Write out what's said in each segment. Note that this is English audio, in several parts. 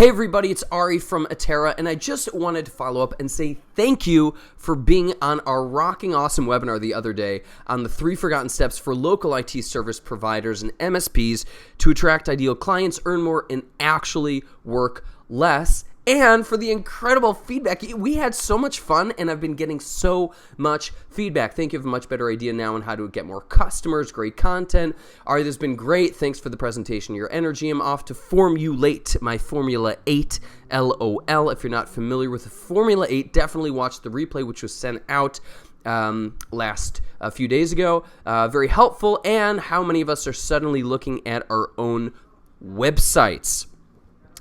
Hey everybody, it's Ari from Atera, and I just wanted to follow up and say thank you for being on our rocking awesome webinar the other day on the 3 forgotten steps for local IT service providers and MSPs to attract ideal clients, earn more, and actually work less. And for the incredible feedback. We had so much fun, and I've been getting so much feedback. Think you have a much better idea now on how to get more customers, great content. Ari, this has been great. Thanks for the presentation, your energy. I'm off to Formulate my Formula 8, LOL. If you're not familiar with the Formula 8, definitely watch the replay, which was sent out last a few days ago. Very helpful, and how many of us are suddenly looking at our own websites?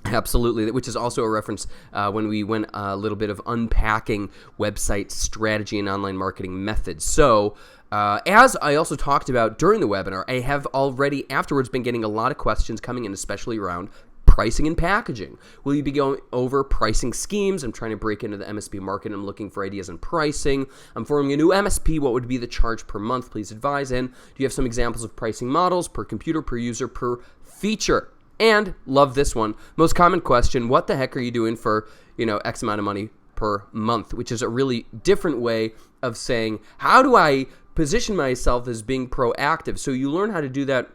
Absolutely, which is also a reference when we went a little bit of unpacking website strategy and online marketing methods. So, as I also talked about during the webinar, I have already afterwards been getting a lot of questions coming in, especially around pricing and packaging. Will you be going over pricing schemes? I'm trying to break into the MSP market. I'm looking for ideas on pricing. I'm forming a new MSP. What would be the charge per month? Please advise. And do you have some examples of pricing models per computer, per user, per feature? And love this one. Most common question, what the heck are you doing for, X amount of money per month? Which is a really different way of saying, how do I position myself as being proactive? So you learn how to do that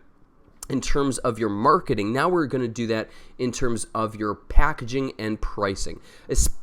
in terms of your marketing. Now we're going to do that in terms of your packaging and pricing.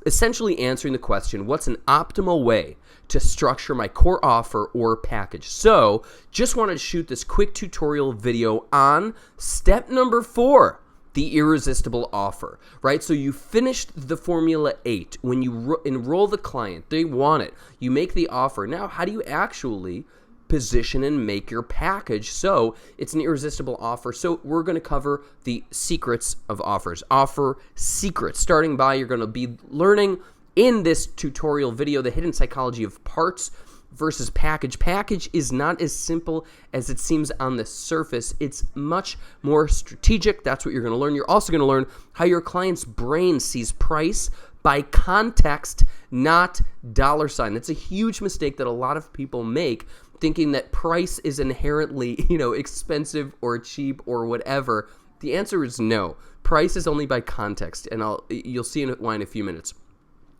Essentially answering the question, what's an optimal way to structure my core offer or package? So just wanted to shoot this quick tutorial video on step number 4, the irresistible offer, right? So you finished the Formula 8. When you enroll the client, they want it. You make the offer. Now, how do you actually position and make your package so it's an irresistible offer? So we're going to cover the secrets of offers, offer secrets. Starting by, you're going to be learning in this tutorial video the hidden psychology of parts versus package. Package is not as simple as it seems on the surface. It's much more strategic. That's what you're going to learn. You're also going to learn how your client's brain sees price by context, not dollar sign. That's a huge mistake that a lot of people make, thinking that price is inherently, expensive or cheap or whatever. The answer is no. Price is only by context, and you'll see why in a few minutes.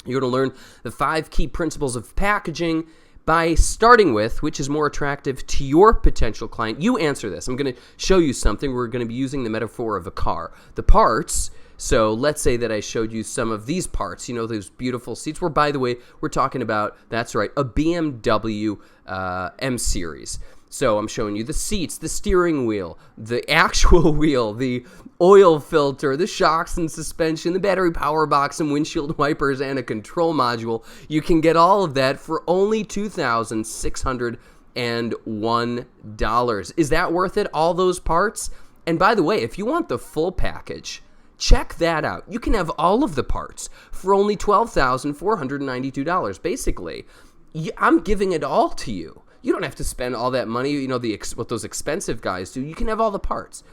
You're going to learn the 5 key principles of packaging by starting with which is more attractive to your potential client. You answer this. I'm going to show you something. We're going to be using the metaphor of a car. The parts. So let's say that I showed you some of these parts, those beautiful seats, where, by the way, we're talking about, that's right, a BMW M Series. So I'm showing you the seats, the steering wheel, the actual wheel, the oil filter, the shocks and suspension, the battery power box, some windshield wipers, and a control module. You can get all of that for only $2,601. Is that worth it, all those parts? And by the way, if you want the full package, check that out. You can have all of the parts for only $12,492. Basically, I'm giving it all to you. You don't have to spend all that money, what those expensive guys do. You can have all the parts,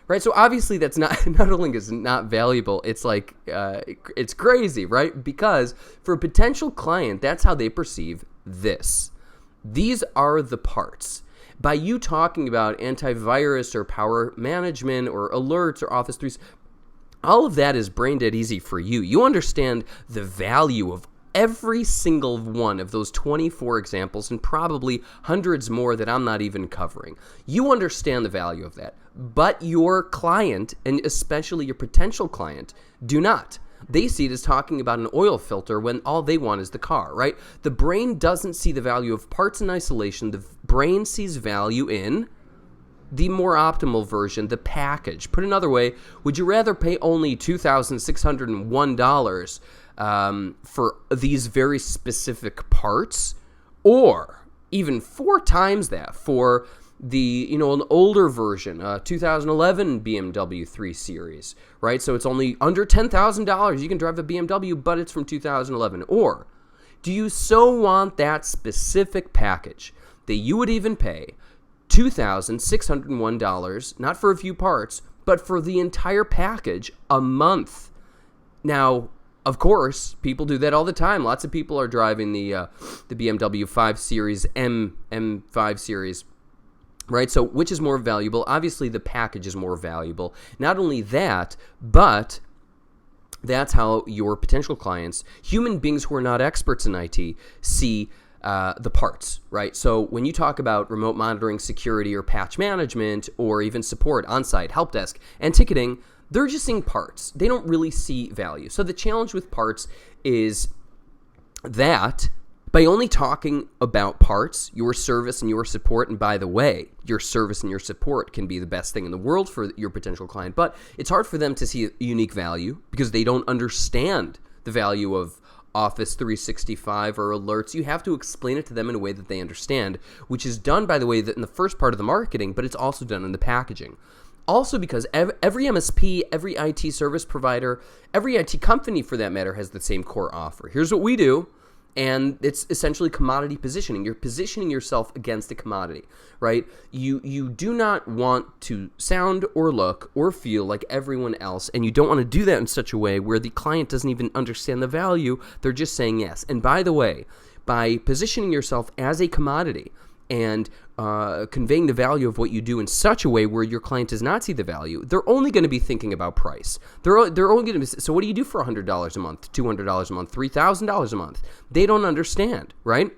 right? So obviously that's not only is it not valuable, it's like, it's crazy, right? Because for a potential client, that's how they perceive this. These are the parts. By you talking about antivirus or power management or alerts or Office 3, all of that is brain dead easy for you. You understand the value of every single one of those 24 examples and probably hundreds more that I'm not even covering. You understand the value of that, but your client, and especially your potential client, do not. They see it as talking about an oil filter when all they want is the car, right? The brain doesn't see the value of parts in isolation. The brain sees value in the more optimal version, the package. Put another way, would you rather pay only $2,601 for these very specific parts, or even 4 times that for the, an older version, 2011 BMW 3 Series, right? So it's only under $10,000. You can drive a BMW, but it's from 2011. Or do you so want that specific package that you would even pay $2,601, not for a few parts, but for the entire package a month? Now, of course, people do that all the time. Lots of people are driving the BMW 5 Series, M5 Series, right? So which is more valuable? Obviously, the package is more valuable. Not only that, but That's how your potential clients, human beings who are not experts in IT, see the parts, right? So when you talk about remote monitoring, security, or patch management, or even support, on-site, help desk, and ticketing, they're just seeing parts. They don't really see value. So the challenge with parts is that by only talking about parts, your service and your support, and by the way, your service and your support can be the best thing in the world for your potential client, but it's hard for them to see unique value because they don't understand the value of Office 365 or alerts. You have to explain it to them in a way that they understand, which is done, by the way, in the first part of the marketing, but it's also done in the packaging. Also because every MSP, every IT service provider, every IT company for that matter has the same core offer. Here's what we do. And it's essentially commodity positioning. You're positioning yourself against a commodity, right? You do not want to sound or look or feel like everyone else, and you don't want to do that in such a way where the client doesn't even understand the value. They're just saying yes. And by the way, by positioning yourself as a commodity and conveying the value of what you do in such a way where your client does not see the value, they're only going to be thinking about price. They're only going to be, so what do you do for $100 a month, $200 a month, $3,000 a month? They don't understand, right?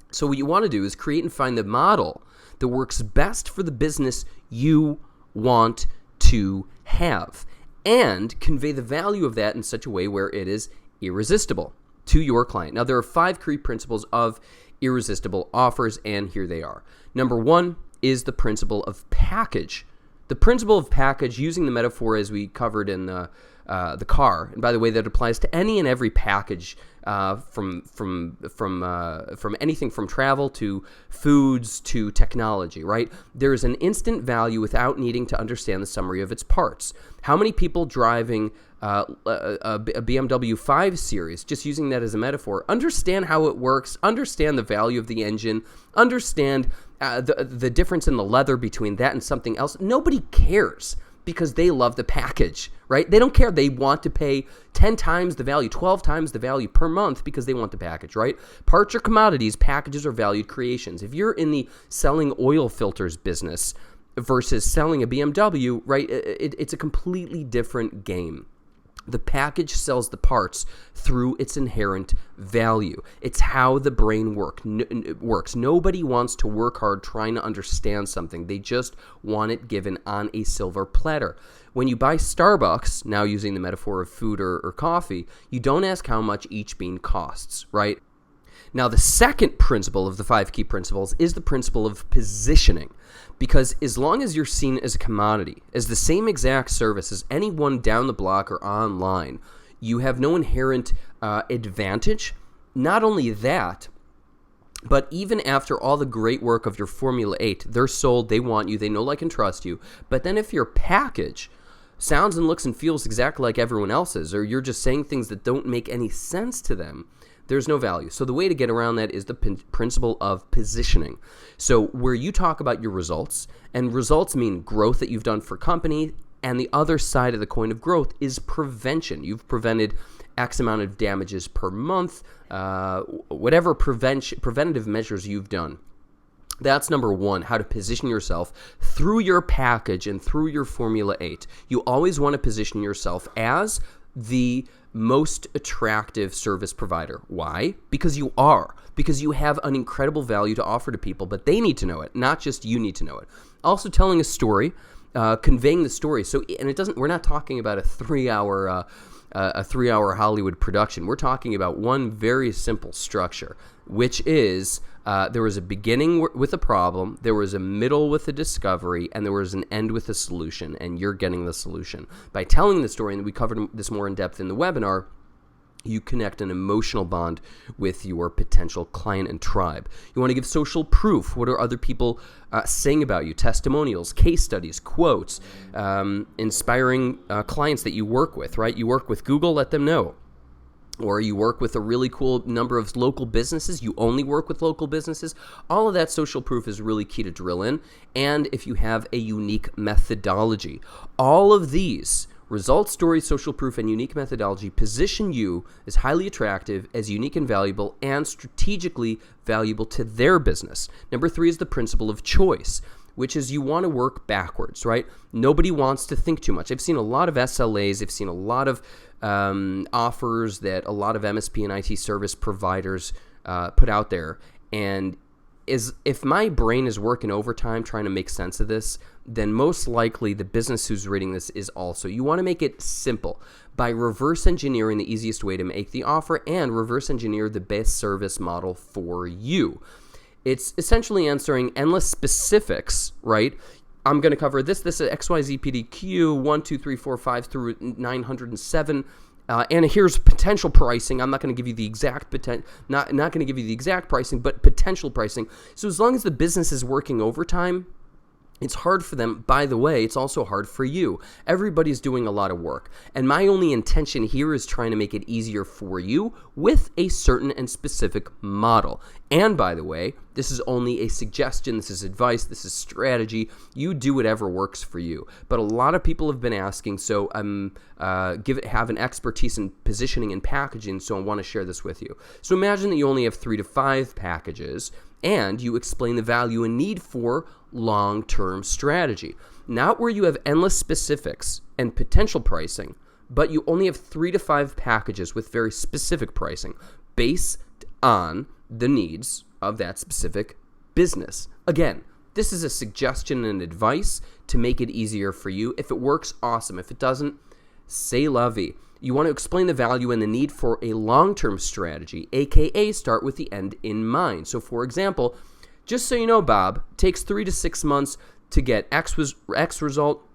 So what you want to do is create and find the model that works best for the business you want to have and convey the value of that in such a way where it is irresistible to your client. Now, there are 5 key principles of irresistible offers, and here they are. Number 1 is the principle of package. The principle of package, using the metaphor as we covered in the car, and by the way, that applies to any and every package, from anything from travel to foods to technology, right? There is an instant value without needing to understand the summary of its parts. How many people driving a BMW 5 Series, just using that as a metaphor, understand how it works, understand the value of the engine, understand the difference in the leather between that and something else? Nobody cares because they love the package, right? They don't care. They want to pay 10 times the value, 12 times the value per month because they want the package, right? Parts are commodities, packages are valued creations. If you're in the selling oil filters business versus selling a BMW, right, it's a completely different game. The package sells the parts through its inherent value. It's how the brain works. Nobody wants to work hard trying to understand something. They just want it given on a silver platter. When you buy Starbucks, now using the metaphor of food or coffee, you don't ask how much each bean costs, right? Now, the second principle of the 5 key principles is the principle of positioning. Because as long as you're seen as a commodity, as the same exact service as anyone down the block or online, you have no inherent advantage. Not only that, but even after all the great work of your Formula 8, they're sold, they want you, they know, like, and trust you. But then if your package sounds and looks and feels exactly like everyone else's, or you're just saying things that don't make any sense to them, there's no value. So the way to get around that is the principle of positioning. So where you talk about your results, and results mean growth that you've done for company, and the other side of the coin of growth is prevention. You've prevented X amount of damages per month, whatever preventative measures you've done. That's number 1, how to position yourself through your package and through your Formula 8. You always want to position yourself as the most attractive service provider. Why? Because you are. Because you have an incredible value to offer to people, but they need to know it, not just you need to know it. Also, telling a story, conveying the story. So, and it doesn't. We're not talking about a 3-hour Hollywood production. We're talking about one very simple structure, which is there was a beginning with a problem, there was a middle with a discovery, and there was an end with a solution, and you're getting the solution. By telling the story, and we covered this more in depth in the webinar, you connect an emotional bond with your potential client and tribe. You want to give social proof. What are other people saying about you? Testimonials, case studies, quotes, inspiring clients that you work with, right? You work with Google, let them know. Or you work with a really cool number of local businesses, you only work with local businesses. All of that social proof is really key to drill in. And if you have a unique methodology, all of these results, stories, social proof, and unique methodology position you as highly attractive, as unique and valuable, and strategically valuable to their business. Number 3 is the principle of choice, which is you want to work backwards, right? Nobody wants to think too much. I've seen a lot of SLAs. I've seen a lot of offers that a lot of MSP and IT service providers put out there. And if my brain is working overtime trying to make sense of this, then most likely the business who's reading this is also. You want to make it simple by reverse engineering the easiest way to make the offer and reverse engineer the best service model for you. It's essentially answering endless specifics, right? I'm going to cover this is XYZ PDQ 1, 2, 3, 4, 5 through 907. And here's potential pricing. I'm not going to give you the exact not going to give you the exact pricing, but potential pricing. So as long as the business is working overtime, it's hard for them. By the way, it's also hard for you. Everybody's doing a lot of work. And my only intention here is trying to make it easier for you with a certain and specific model. And by the way, this is only a suggestion. This is advice. This is strategy. You do whatever works for you. But a lot of people have been asking, so have an expertise in positioning and packaging, so I want to share this with you. So imagine that you only have 3 to 5 packages, and you explain the value and need for long-term strategy. Not where you have endless specifics and potential pricing, but you only have 3 to 5 packages with very specific pricing based on the needs of that specific business. Again, this is a suggestion and advice to make it easier for you. If it works, awesome. If it doesn't, c'est la vie. You want to explain the value and the need for a long-term strategy, aka start with the end in mind. So for example, just so you know, Bob, takes 3 to 6 months to get X result,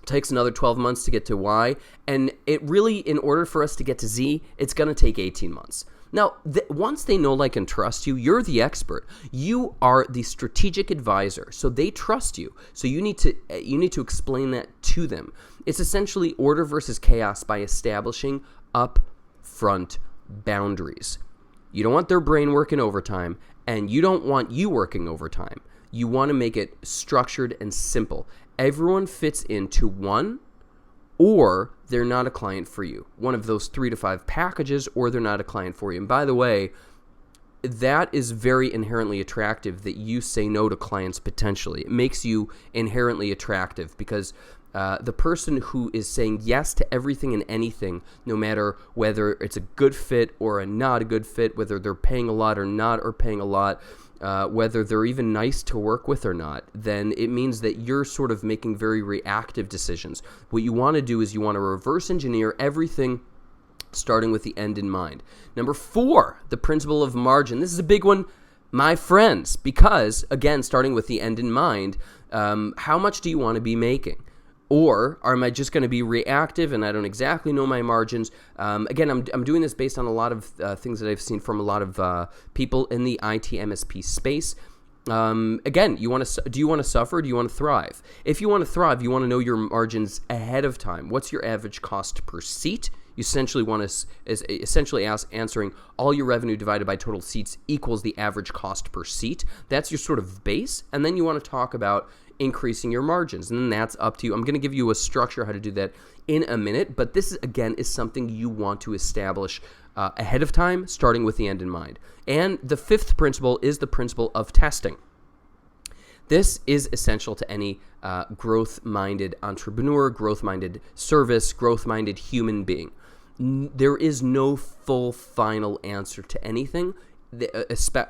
takes another 12 months to get to Y, and it really, in order for us to get to Z, it's going to take 18 months. Now, once they know, like, and trust you, you're the expert. You are the strategic advisor, so they trust you. So you need to explain that to them. It's essentially order versus chaos by establishing upfront boundaries. You don't want their brain working overtime, and you don't want you working overtime. You want to make it structured and simple. Everyone fits into one, or they're not a client for you. One of those 3 to 5 packages, or they're not a client for you. And by the way, that is very inherently attractive that you say no to clients potentially. It makes you inherently attractive because the person who is saying yes to everything and anything, no matter whether it's a good fit or a not a good fit, whether they're paying a lot or not or paying a lot, whether they're even nice to work with or not, then it means that you're sort of making very reactive decisions. What you want to do is you want to reverse engineer everything starting with the end in mind. Number 4, the principle of margin. This is a big one, my friends, because, again, starting with the end in mind, how much do you want to be making? Or am I just going to be reactive and I don't exactly know my margins? Again, I'm doing this based on a lot of things that I've seen from a lot of people in the IT MSP space. Again, do you want to suffer or do you want to thrive? If you want to thrive, you want to know your margins ahead of time. What's your average cost per seat? You essentially want to answering all your revenue divided by total seats equals the average cost per seat. That's your sort of base, and then you want to talk about increasing your margins, and then that's up to you. I'm going to give you a structure how to do that in a minute, but this is something you want to establish ahead of time, starting with the end in mind. And the 5th principle is the principle of testing. This is essential to any growth-minded entrepreneur, growth-minded service, growth-minded human being. There is no full final answer to anything.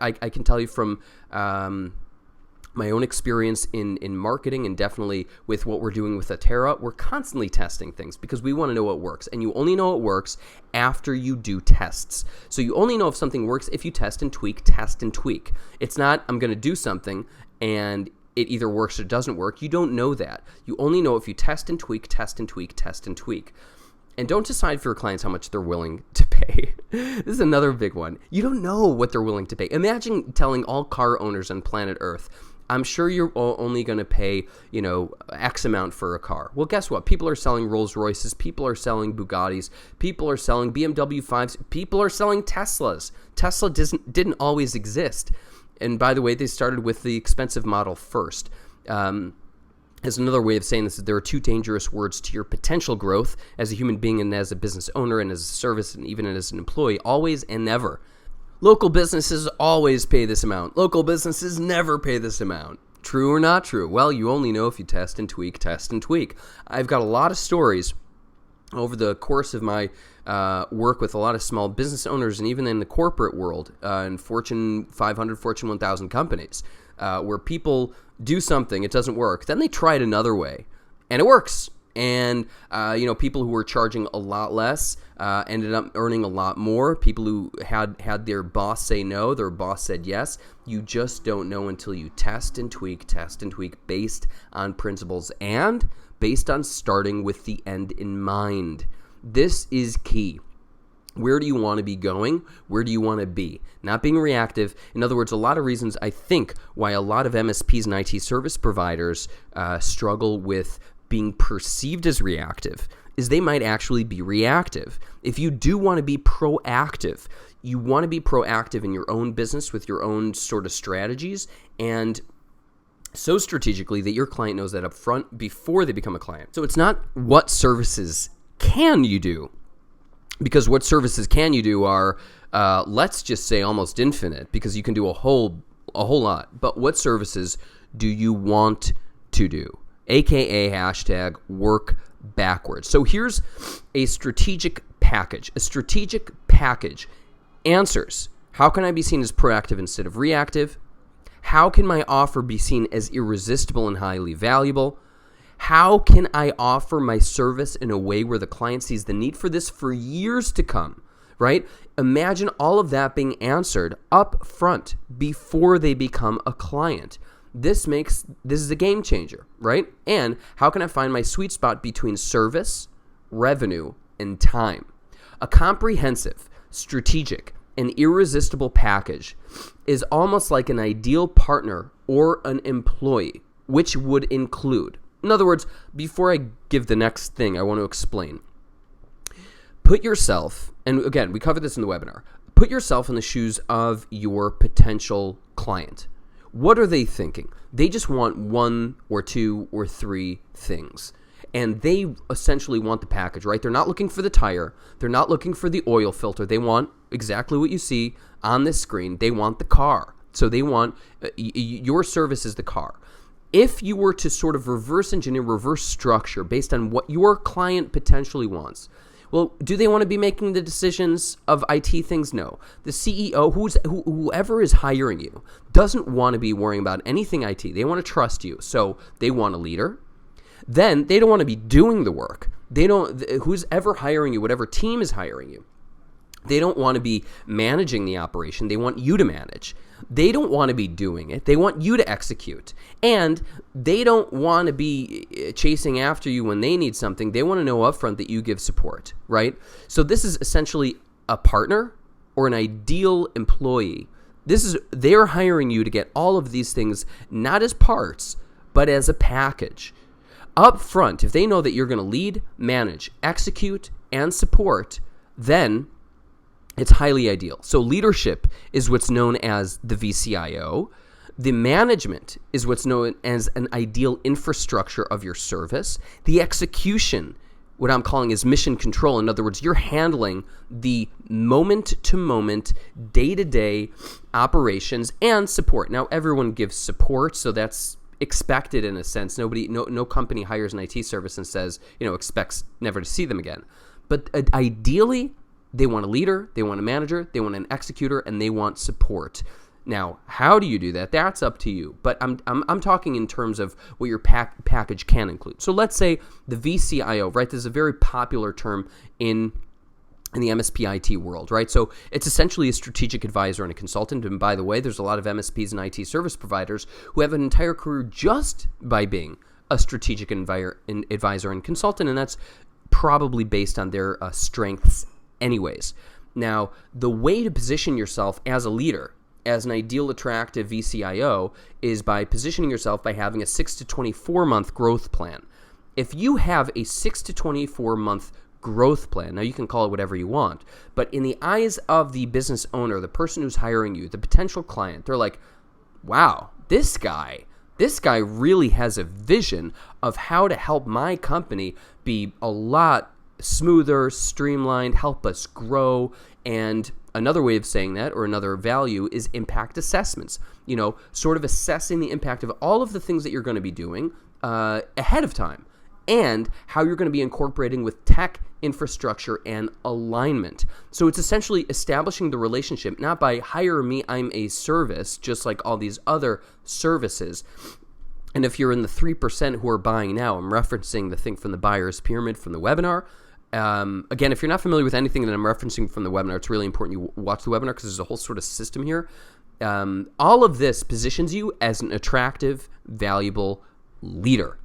I can tell you from my own experience in marketing, and definitely with what we're doing with Atera, we're constantly testing things because we want to know what works. And you only know it works after you do tests. So you only know if something works if you test and tweak. It's not, I'm going to do something and it either works or doesn't work. You don't know that. You only know if you test and tweak. And don't decide for your clients how much they're willing to pay. This is another big one. You don't know what they're willing to pay. Imagine telling all car owners on planet Earth, I'm sure you're only going to pay, X amount for a car. Well, guess what? People are selling Rolls Royces. People are selling Bugattis. People are selling BMW 5s. People are selling Teslas. Tesla didn't always exist. And by the way, they started with the expensive model first. As another way of saying this is there are 2 dangerous words to your potential growth as a human being and as a business owner and as a service and even as an employee, always and never. Local businesses always pay this amount. Local businesses never pay this amount. True or not true? Well, you only know if you test and tweak. I've got a lot of stories over the course of my work with a lot of small business owners and even in the corporate world, in Fortune 500, Fortune 1000 companies, where people do something, it doesn't work. Then they try it another way, and it works. And, people who were charging a lot less ended up earning a lot more. People who had their boss say no, their boss said yes. You just don't know until you test and tweak based on principles and based on starting with the end in mind. This is key. Where do you want to be going? Where do you want to be? Not being reactive. In other words, a lot of reasons I think why a lot of MSPs and IT service providers struggle with being perceived as reactive is they might actually be reactive. If you do want to be proactive, you want to be proactive in your own business with your own sort of strategies, and so strategically that your client knows that up front before they become a client. So it's not what services can you do, because what services can you do are, let's just say, almost infinite, because you can do a whole lot. But what services do you want to do? AKA hashtag work backwards. So here's a strategic package. A strategic package answers, how can I be seen as proactive instead of reactive? How can my offer be seen as irresistible and highly valuable? How can I offer my service in a way where the client sees the need for this for years to come, right? Imagine all of that being answered up front before they become a client. This is a game changer, right? And how can I find my sweet spot between service, revenue, and time? A comprehensive, strategic, and irresistible package is almost like an ideal partner or an employee, which would include, in other words, before I give the next thing, I want to explain. Put yourself, and again, we covered this in the webinar, put yourself in the shoes of your potential client. What are they thinking? They just want one or two or three things. And they essentially want the package, right? They're not looking for the tire. They're not looking for the oil filter. They want exactly what you see on this screen. They want the car. So they want your service is the car. If you were to sort of reverse engineer, reverse structure based on what your client potentially wants, well, do they want to be making the decisions of IT things? No. The CEO, whoever is hiring you, doesn't want to be worrying about anything IT. They want to trust you. So they want a leader. Then they don't want to be doing the work. Who's ever hiring you, whatever team is hiring you, they don't want to be managing the operation. They want you to manage. They don't want to be doing it. They want you to execute. And they don't want to be chasing after you when they need something. They want to know upfront that you give support, right? So this is essentially a partner or an ideal employee. They're hiring you to get all of these things, not as parts, but as a package. Up front, if they know that you're going to lead, manage, execute, and support, then it's highly ideal. So leadership is what's known as the VCIO. The management is what's known as an ideal infrastructure of your service. The execution, what I'm calling is mission control. In other words, you're handling the moment-to-moment, day-to-day operations and support. Now, everyone gives support, so that's expected in a sense. No company hires an IT service and says, expects never to see them again. But ideally, they want a leader, they want a manager, they want an executor, and they want support. Now, how do you do that? That's up to you. But I'm talking in terms of what your package can include. So let's say the VCIO, right? This is a very popular term in the MSP IT world, right? So it's essentially a strategic advisor and a consultant. And by the way, there's a lot of MSPs and IT service providers who have an entire career just by being a strategic advisor and consultant, and that's probably based on their strengths anyways. Now, the way to position yourself as a leader, as an ideal, attractive VCIO, is by positioning yourself by having a 6 to 24 month growth plan. If you have a 6 to 24 month growth plan, now you can call it whatever you want, but in the eyes of the business owner, the person who's hiring you, the potential client, they're like, wow, this guy really has a vision of how to help my company be a lot smoother, streamlined, help us grow. And another way of saying that, or another value, is impact assessments. Sort of assessing the impact of all of the things that you're going to be doing ahead of time. and how you're going to be incorporating with tech, infrastructure, and alignment. So it's essentially establishing the relationship, not by hire me, I'm a service, just like all these other services. And if you're in the 3% who are buying now, I'm referencing the thing from the buyer's pyramid from the webinar. Again, if you're not familiar with anything that I'm referencing from the webinar, it's really important you watch the webinar because there's a whole sort of system here. All of this positions you as an attractive, valuable leader.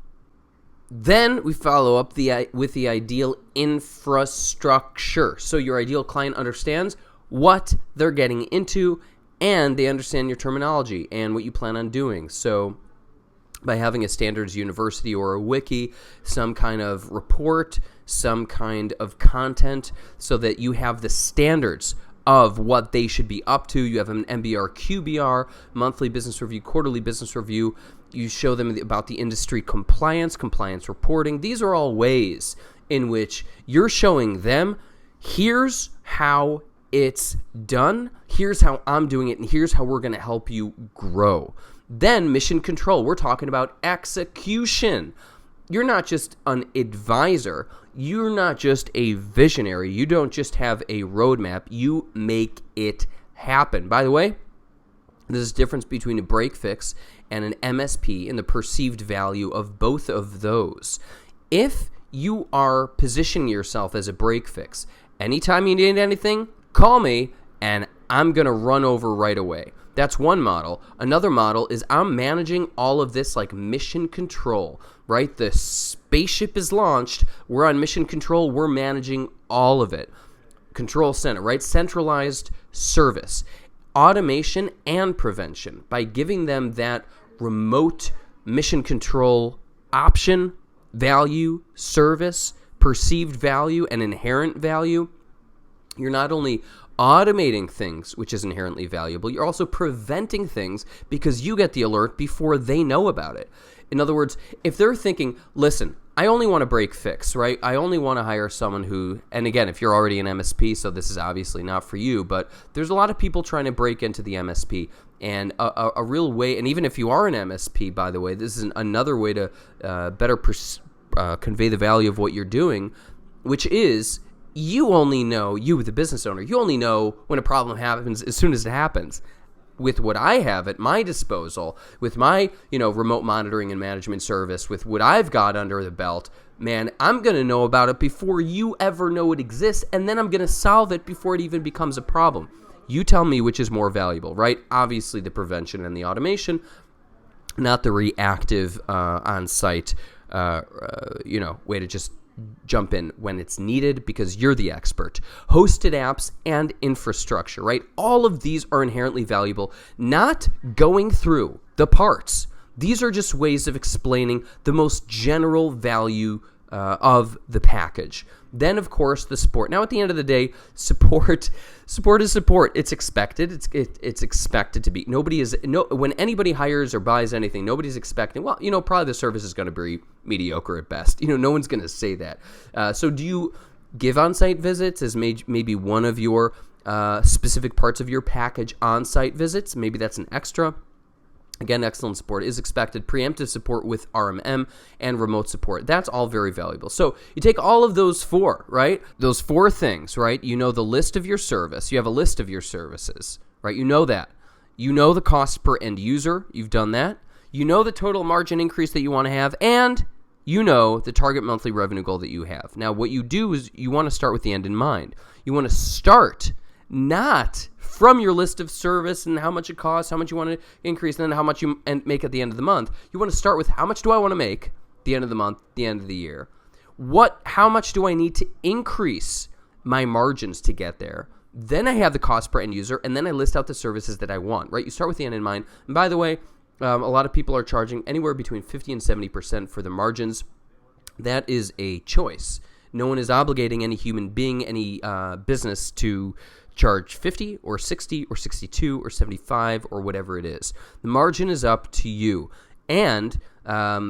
Then we follow up with the ideal infrastructure. So your ideal client understands what they're getting into, and they understand your terminology and what you plan on doing. So by having a standards university or a wiki, some kind of report, some kind of content, so that you have the standards of what they should be up to. You have an MBR, QBR, monthly business review, quarterly business review. You show them about the industry compliance reporting. These are all ways in which you're showing them, here's how it's done, here's how I'm doing it, and here's how we're going to help you grow. Then mission control. We're talking about execution. You're not just an advisor. You're not just a visionary. You don't just have a roadmap. You make it happen. By the way, there's a difference between a break fix and an MSP and the perceived value of both of those. If you are positioning yourself as a break fix, anytime you need anything, call me and I'm going to run over right away. That's one model. Another model is I'm managing all of this like mission control, right? The spaceship is launched. We're on mission control. We're managing all of it. Control center, right? Centralized service. Automation and prevention by giving them that remote mission control option, value, service, perceived value, and inherent value. You're not only automating things, which is inherently valuable, you're also preventing things because you get the alert before they know about it. In other words, if they're thinking, listen, I only want to break fix, right? I only want to hire someone who, and again, if you're already an MSP, so this is obviously not for you, but there's a lot of people trying to break into the MSP, and a real way, and even if you are an MSP, by the way, this is another way to better convey the value of what you're doing, which is you only know, you the business owner, you only know when a problem happens as soon as it happens. With what I have at my disposal, with my, remote monitoring and management service, with what I've got under the belt, man, I'm going to know about it before you ever know it exists, and then I'm going to solve it before it even becomes a problem. You tell me which is more valuable, right? Obviously the prevention and the automation, not the reactive on-site, way to just jump in when it's needed because you're the expert. Hosted apps and infrastructure, right? All of these are inherently valuable, not going through the parts. These are just ways of explaining the most general value of the package. Then, of course, the support. Now, at the end of the day, support is support. It's expected. It's expected to be. When anybody hires or buys anything, nobody's expecting, probably the service is going to be mediocre at best. No one's going to say that. So do you give on-site visits as maybe one of your specific parts of your package, on-site visits? Maybe that's an extra. Again, excellent support is expected. Preemptive support with RMM and remote support. That's all very valuable. So you take all of those four, right? Those four things, right? You know the list of your service. You have a list of your services, right? You know that. You know the cost per end user. You've done that. You know the total margin increase that you want to have, and you know the target monthly revenue goal that you have. Now, what you do is you want to start with the end in mind. You want to start not from your list of service and how much it costs, how much you want to increase, and then how much you make at the end of the month. You want to start with how much do I want to make at the end of the month, the end of the year? How much do I need to increase my margins to get there? Then I have the cost per end user, and then I list out the services that I want, right? You start with the end in mind. And by the way, a lot of people are charging anywhere between 50 and 70% for the margins. That is a choice. No one is obligating any human being, any business to charge 50 or 60 or 62 or 75 or whatever it is. The margin is up to you. And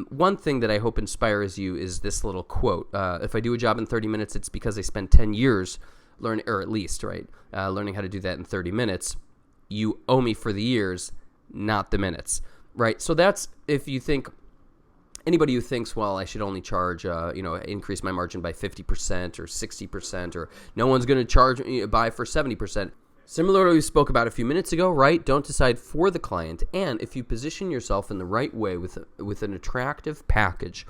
one thing that I hope inspires you is this little quote. If I do a job in 30 minutes, it's because I spent 10 years learning how to do that in 30 minutes. You owe me for the years, not the minutes, right? So that's if you think anybody who thinks, well, I should only charge, increase my margin by 50% or 60%, or no one's going to charge buy for 70%. Similar to what we spoke about a few minutes ago, right? Don't decide for the client. And if you position yourself in the right way with an attractive package,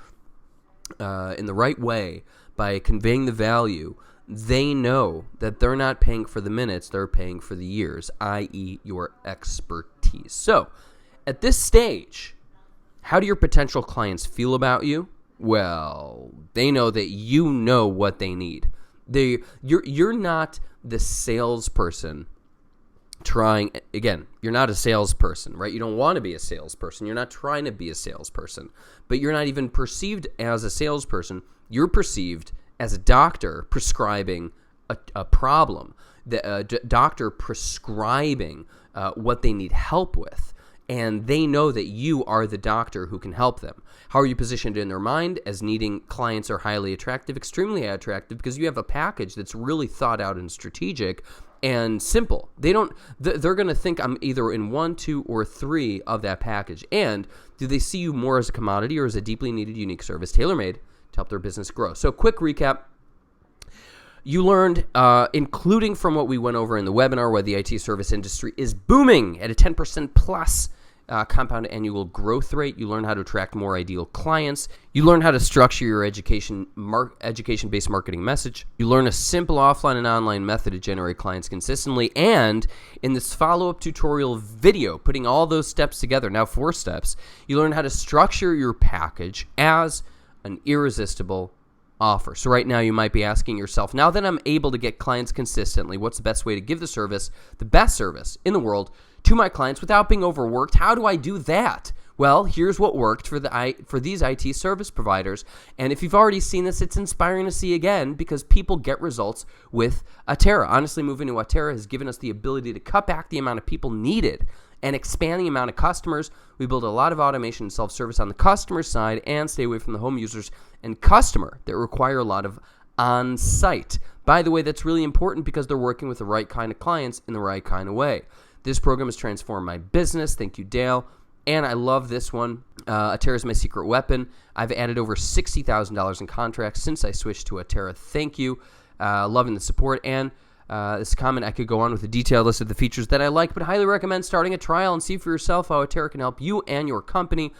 in the right way, by conveying the value, they know that they're not paying for the minutes, they're paying for the years, i.e. your expertise. So, at this stage, how do your potential clients feel about you? Well, they know that you know what they need. You're not the salesperson trying, again, you're not a salesperson, right? You don't want to be a salesperson. You're not trying to be a salesperson, but you're not even perceived as a salesperson. You're perceived as a doctor prescribing a problem, the doctor prescribing what they need help with. And they know that you are the doctor who can help them. How are you positioned in their mind? As needing clients are highly attractive, extremely attractive, because you have a package that's really thought out and strategic and simple. They're going to think I'm either in 1, 2, or 3 of that package. And do they see you more as a commodity or as a deeply needed, unique service, tailor-made to help their business grow? So quick recap. You learned, including from what we went over in the webinar, where the IT service industry is booming at a 10% plus compound annual growth rate. You learn how to attract more ideal clients. You learn how to structure your education-based marketing message. You learn a simple offline and online method to generate clients consistently. And in this follow-up tutorial video, putting all those steps together, now 4 steps, you learn how to structure your package as an irresistible offer. So right now you might be asking yourself, now that I'm able to get clients consistently, what's the best way to give the service, the best service in the world, to my clients without being overworked? How do I do that? Well, here's what worked for these IT service providers. And if you've already seen this, it's inspiring to see again, because people get results with Atera. Honestly, moving to Atera has given us the ability to cut back the amount of people needed and expand the amount of customers. We build a lot of automation and self-service on the customer side and stay away from the home users and customer that require a lot of on-site. By the way, that's really important because they're working with the right kind of clients in the right kind of way. This program has transformed my business. Thank you, Dale. And I love this one. Atera is my secret weapon. I've added over $60,000 in contracts since I switched to Atera. Thank you. Loving the support. And this comment, I could go on with a detailed list of the features that I like, but highly recommend starting a trial and see for yourself how Atera can help you and your company.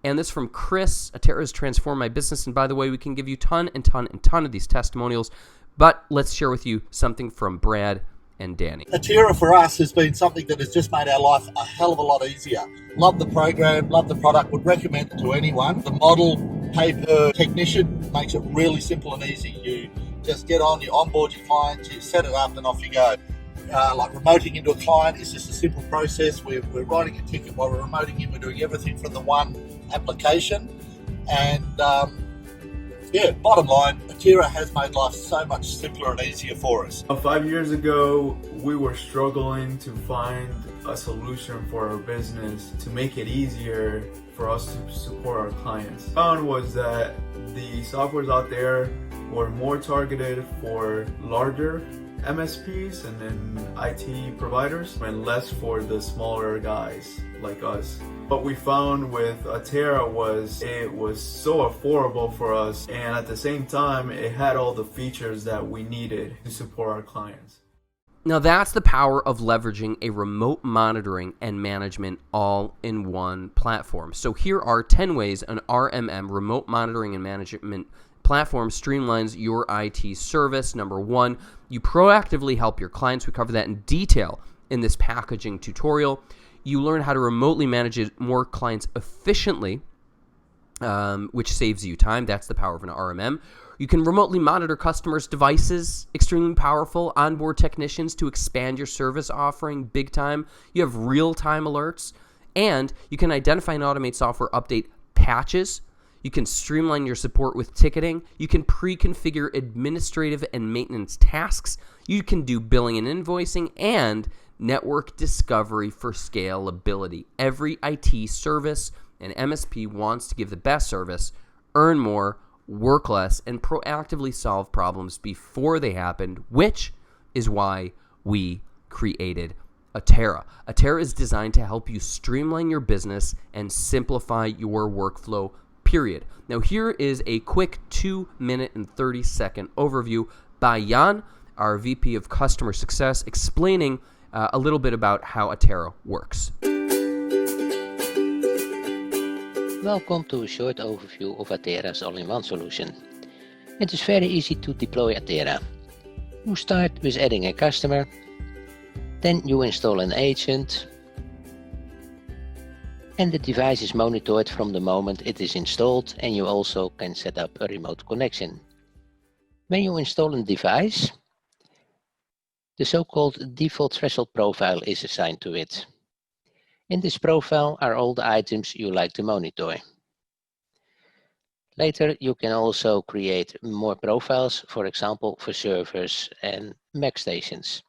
And this from Chris. Atera has transformed my business. And by the way, we can give you ton of these testimonials. But let's share with you something from Brad and Danny. Atera for us has been something that has just made our life a hell of a lot easier. Love the program, love the product, would recommend it to anyone. The model, pay per technician, makes it really simple and easy. You just get on, you onboard your clients, you set it up, and off you go. Like remoting into a client is just a simple process. We're writing a ticket while we're remoting in. We're doing everything from the one application. And bottom line, Atera has made life so much simpler and easier for us. 5 years ago, we were struggling to find a solution for our business to make it easier for us to support our clients. What I found was that the softwares out there were more targeted for larger MSPs and then IT providers, and less for the smaller guys like us. What we found with Atera was it was so affordable for us, and at the same time it had all the features that we needed to support our clients. Now that's the power of leveraging a remote monitoring and management all-in-one platform. So here are 10 ways an RMM, remote monitoring and management platform, streamlines your IT service. Number 1, you proactively help your clients. We cover that in detail in this packaging tutorial. You learn how to remotely manage more clients efficiently, which saves you time. That's the power of an RMM. You can remotely monitor customers' devices, extremely powerful. Onboard technicians to expand your service offering, big time. You have real-time alerts. And you can identify and automate software update patches. You can streamline your support with ticketing. You can pre-configure administrative and maintenance tasks. You can do billing and invoicing and network discovery for scalability. Every IT service and MSP wants to give the best service, earn more, work less, and proactively solve problems before they happen, which is why we created Atera. Atera is designed to help you streamline your business and simplify your workflow, period. Now here is a quick 2-minute and 30-second overview by Jan, our VP of Customer Success, explaining a little bit about how Atera works. Welcome to a short overview of Atera's all-in-one solution. It is very easy to deploy Atera. You start with adding a customer, then you install an agent, and the device is monitored from the moment it is installed, and you also can set up a remote connection. When you install a device, the so-called default threshold profile is assigned to it. In this profile are all the items you like to monitor. Later, you can also create more profiles, for example, for servers and Mac stations.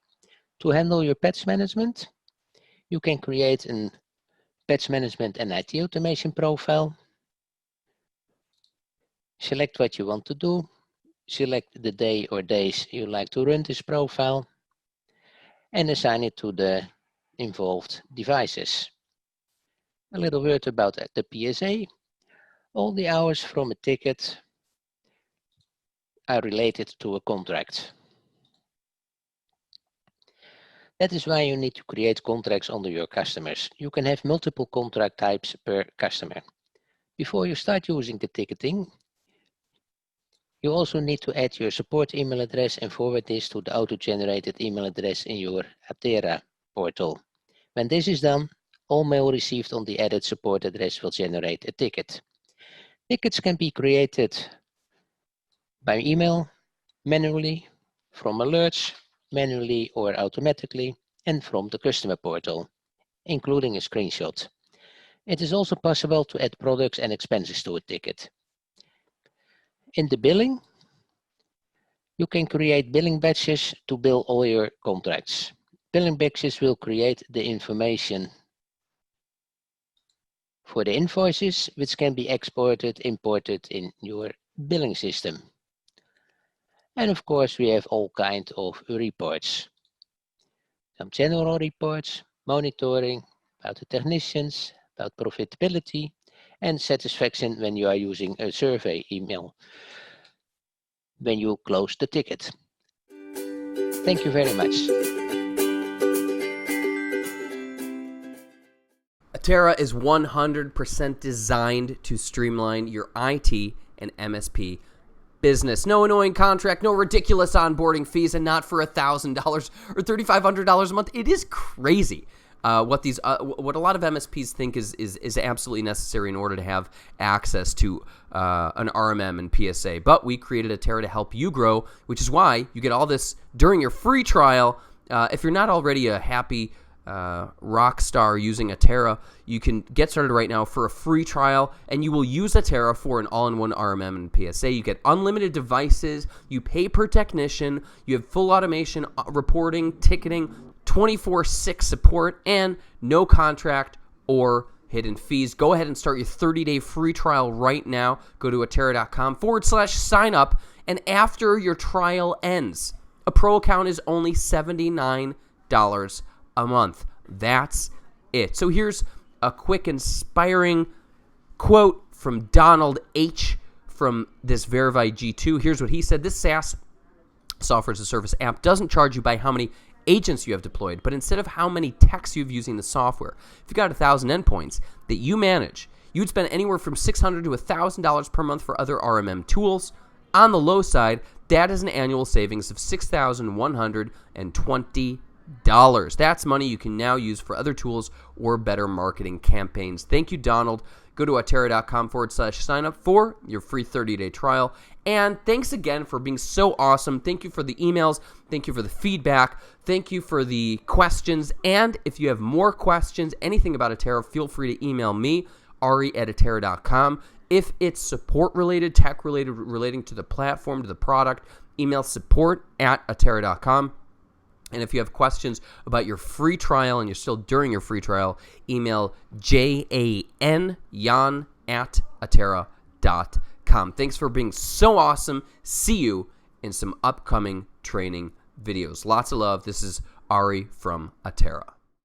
To handle your patch management, you can create a patch management and IT automation profile. Select what you want to do. Select the day or days you like to run this profile and assign it to the involved devices. A little word about the PSA. All the hours from a ticket are related to a contract. That is why you need to create contracts under your customers. You can have multiple contract types per customer. Before you start using the ticketing, you also need to add your support email address and forward this to the auto-generated email address in your Atera portal. When this is done, all mail received on the added support address will generate a ticket. Tickets can be created by email, manually, from alerts, manually or automatically, and from the customer portal, including a screenshot. It is also possible to add products and expenses to a ticket. In the billing, you can create billing batches to bill all your contracts. Billing batches will create the information for the invoices, which can be exported, imported in your billing system. And of course, we have all kinds of reports. Some general reports, monitoring, about the technicians, about profitability, and satisfaction when you are using a survey email when you close the ticket. Thank you very much. Atera is 100% designed to streamline your IT and MSP business. No annoying contract, no ridiculous onboarding fees, and not for $1,000 or $3,500 a month. It is crazy what a lot of MSPs think is absolutely necessary in order to have access to an RMM and PSA. But we created Atera to help you grow, which is why you get all this during your free trial. If you're not already a happy rock star using Atera, you can get started right now for a free trial, and you will use Atera for an all-in-one RMM and PSA. You get unlimited devices, you pay per technician, you have full automation, reporting, ticketing, 24/6 support, and no contract or hidden fees. Go ahead and start your 30-day free trial right now. Go to atera.com/sign up, and after your trial ends, a pro account is only $79 a month. That's it. So here's a quick inspiring quote from Donald H. from this Verify G2. Here's what he said. This SaaS, software as a service app, doesn't charge you by how many agents you have deployed, but instead of how many techs you have using the software. If you got 1,000 endpoints that you manage, you'd spend anywhere from $600 to $1,000 per month for other RMM tools. On the low side, that is an annual savings of $6,120. That's money you can now use for other tools or better marketing campaigns. Thank you, Donald. Go to atera.com/sign up for your free 30-day trial. And thanks again for being so awesome. Thank you for the emails. Thank you for the feedback. Thank you for the questions. And if you have more questions, anything about Atera, feel free to email me, Ari@atera.com. If it's support related, tech related, relating to the platform, to the product, email support@atera.com. And if you have questions about your free trial and you're still during your free trial, email jan@atera.com. Thanks for being so awesome. See you in some upcoming training videos. Lots of love. This is Ari from Atera.